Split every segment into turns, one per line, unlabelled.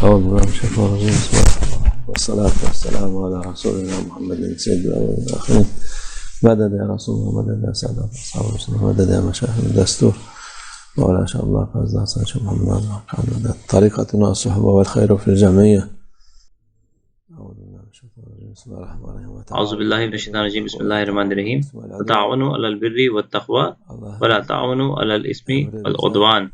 أعوذ بالله من الشيطان الرجيم. بسم الله الرحمن الرحيم، والصلاة والسلام على رسولنا محمد سيد الأولين والآخرين. مدد يا رسول الله، مدد يا سادة أصحاب الرسول، مدد يا مشايخ الدستور، ولا شاء الله فازنا سنشوف محمد محمد طريقتنا الصحبة والخير في الجمعية. أعوذ بالله من الشيطان الرجيم. بسم الله الرحمن الرحيم.
اعوذ باللہ من الشیطان الرجیم، بسم اللہ الرحمن الرحیم. وتعاونوا علی البر والتقوی ولا تعاونوا علی الاثم والعدوان.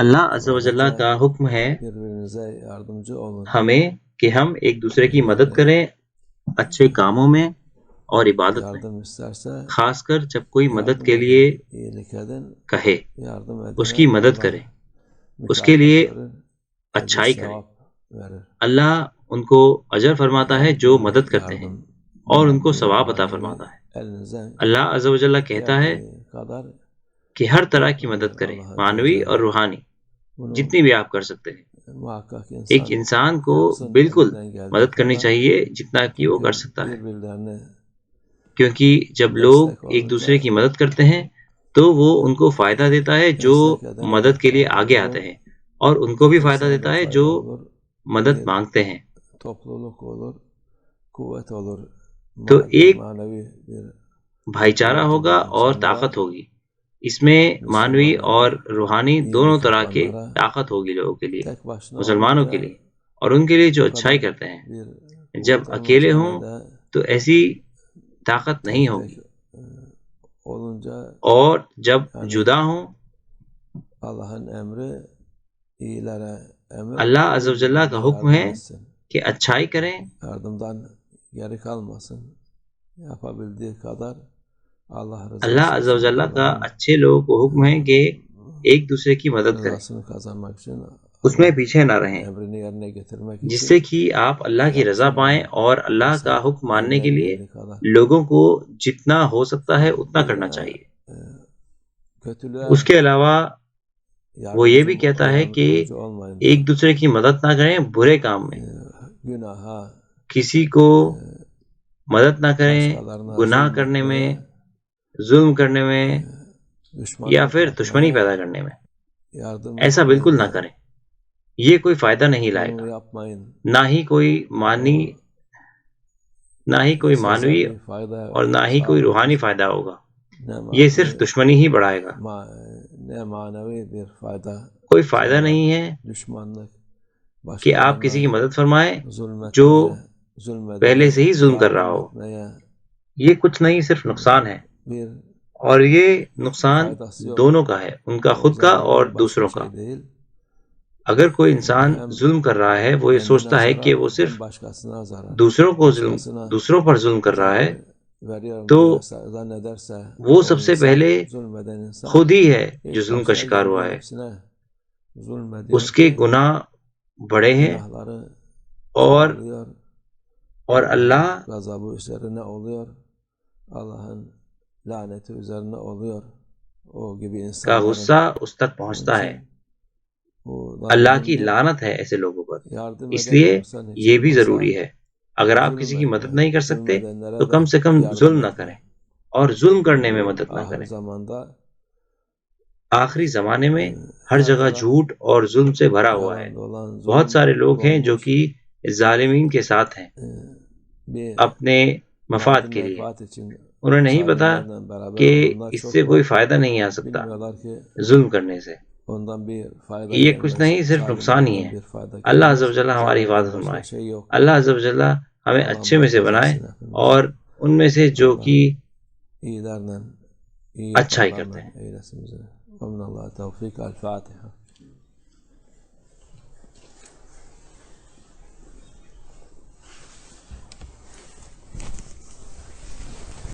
اللہ عز و جل کا حکم ہے ہمیں کہ ہم ایک دوسرے کی مدد کریں اچھے کاموں میں اور عبادت میں، خاص کر جب کوئی مدد کے لیے کہے اس کی مدد کریں، اس کے لیے اچھائی کریں. اللہ ان کو اجر فرماتا ہے جو مدد کرتے ہیں اور ان کو ثواب عطا فرماتا ہے. اللہ عز و جل کہتا ہے کہ ہر طرح کی مدد کریں، معنوی اور روحانی، جتنی بھی آپ کر سکتے ہیں. ایک انسان کو بالکل مدد کرنی چاہیے جتنا کہ وہ کر سکتا ہے، کیونکہ جب لوگ ایک دوسرے کی مدد کرتے ہیں تو وہ ان کو فائدہ دیتا ہے جو مدد کے لیے آگے آتے ہیں، اور ان کو بھی فائدہ دیتا ہے جو مدد مانگتے ہیں. تو ایک بھائی چارہ ہوگا اور طاقت ہوگی، اس میں معنوی اور روحانی دونوں طرح کی طاقت ہوگی لوگوں کے لیے، مسلمانوں کے لیے اور ان کے لیے جو اچھائی کرتے ہیں. جب اکیلے ہوں تو ایسی طاقت نہیں ہوگی، اور جب جدا ہوں اللہ عز و جل کا حکم ہے کہ اچھائی کریں. اللہ عز و جل کا اچھے لوگوں کو حکم ہے کہ ایک دوسرے کی مدد کریں، اس میں پیچھے نہ رہیں، جس سے کہ آپ اللہ کی رضا پائیں اور اللہ کا حکم ماننے کے لیے لوگوں کو جتنا ہو سکتا ہے اتنا کرنا چاہیے. اس کے علاوہ وہ یہ بھی کہتا ہے کہ ایک دوسرے کی مدد نہ کریں برے کام میں، کسی کو مدد نہ کریں گناہ کرنے میں، ظلم کرنے میں یا پھر دشمنی پیدا کرنے میں. ایسا بالکل نہ کریں، یہ کوئی فائدہ نہیں لائے گا، نہ ہی کوئی معنوی اور نہ ہی کوئی روحانی فائدہ ہوگا، یہ صرف دشمنی ہی بڑھائے گا. کوئی فائدہ نہیں ہے کہ آپ کسی کی مدد فرمائیں جو پہلے سے ہی ظلم کر رہا ہو. یہ کچھ نہیں، صرف نقصان ہے، اور یہ نقصان دونوں کا ہے، ان کا خود کا اور دوسروں کا. اگر کوئی انسان ظلم کر رہا ہے، وہ یہ سوچتا ہے کہ وہ صرف دوسروں پر ظلم کر رہا ہے، تو وہ سب سے پہلے خود ہی ہے جو ظلم کا شکار ہوا ہے. اس کے گناہ بڑے ہیں اور اللہ کا غصہ اس تک پہنچتا ہے. اللہ کی لعنت ہے ایسے لوگوں پر. اس لیے یہ بھی ضروری ہے، اگر آپ کسی کی مدد نہیں کر سکتے تو کم سے کم ظلم نہ کریں اور ظلم کرنے میں مدد نہ کریں. آخری زمانے میں ہر جگہ جھوٹ اور ظلم سے بھرا ہوا ہے. بہت سارے لوگ ہیں جو کہ ظالمین کے ساتھ ہیں اپنے مفاد کے لیے. انہیں نہیں پتا کہ اس سے کوئی فائدہ نہیں آ سکتا ظلم کرنے سے. یہ کچھ نہیں، صرف نقصان ہی ہے. اللہ عز و جل ہماری حفاظت فرمائے. اللہ عز و جل ہمیں اچھے میں سے بنائے اور ان میں سے جو کہ اچھائی کرتے ہیں.